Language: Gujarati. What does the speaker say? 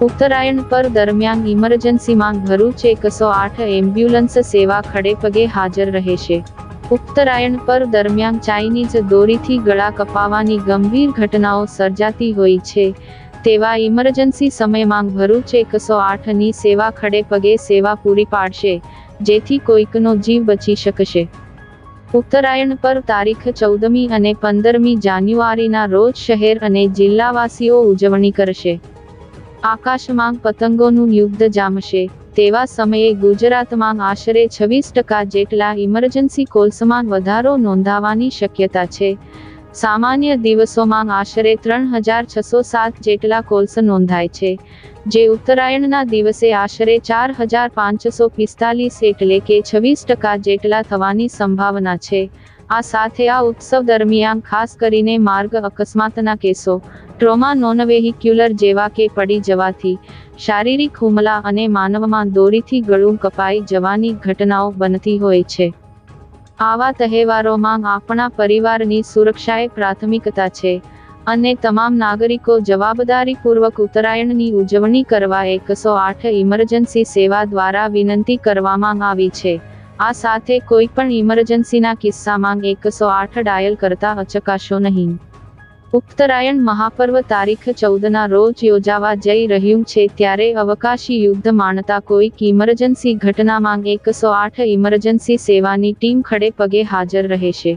ઉત્તરાયણ પર દરમિયાન ઇમરજન્સીમાં ભરૂચ 108 એમ્બ્યુલન્સ સેવા ખડેપગે હાજર રહેશે। ઉત્તરાયણ પર દરમિયાન ચાઇનીઝ દોરીથી ગળા કપાવાની ગંભીર ઘટનાઓ સર્જાતી હોય છે, તેવા ઇમરજન્સી સમયમાં ભરૂચ 108ની સેવા ખડેપગે સેવા પૂરી પાડશે, જેથી કોઈકનો જીવ બચી શકશે। ઉત્તરાયણ પર તારીખ 14મી અને 15મી જાન્યુઆરીના રોજ શહેર અને જિલ્લાવાસીઓ ઉજવણી કરશે। આકાશમાં પતંગોનું યુદ્ધ જામશે તેવા સમયે ગુજરાતમાં આશરે 26% જેટલા ઇમરજન્સી કોલ્સમાં વધારો નોંધાવાની શક્યતા છે। સામાન્ય દિવસોમાં આશરે 3607 જેટલા કોલ્સ નોંધાય છે, જે ઉત્તરાયણના દિવસે આશરે 4545 એટલે કે 26% જેટલા થવાની સંભાવના છે। આ સાથે આ ઉત્સવ દરમિયાન ખાસ કરીને માર્ગ અકસ્માતના કેસો, ટ્રોમા નોનવેહિક્યુલર જેવા કે પડી જવાથી, શારીરિક હુમલા અને માનવમાં દોરીથી ગળું કપાઈ જવાની ઘટનાઓ બનતી હોય છે। આવા તહેવારોમાં આપણા પરિવારની સુરક્ષાએ પ્રાથમિકતા છે અને તમામ નાગરિકો જવાબદારીપૂર્વક ઉત્તરાયણની ઉજવણી કરવા 108 ઇમરજન્સી સેવા દ્વારા વિનંતી કરવામાં આવી છે। આ સાથે કોઈ પણ ઇમરજન્સીના કિસ્સામાં 108 ડાયલ કરતા અચકાશો નહીં। ઉત્તરાયણ મહાપર્વ તારીખ 14ના રોજ યોજાવા જઈ રહ્યું છે, ત્યારે અવકાશી યુદ્ધ માણતા કોઈક ઇમરજન્સી ઘટનામાં 108 ઇમરજન્સી સેવાની ટીમ ખડેપગે હાજર રહેશે।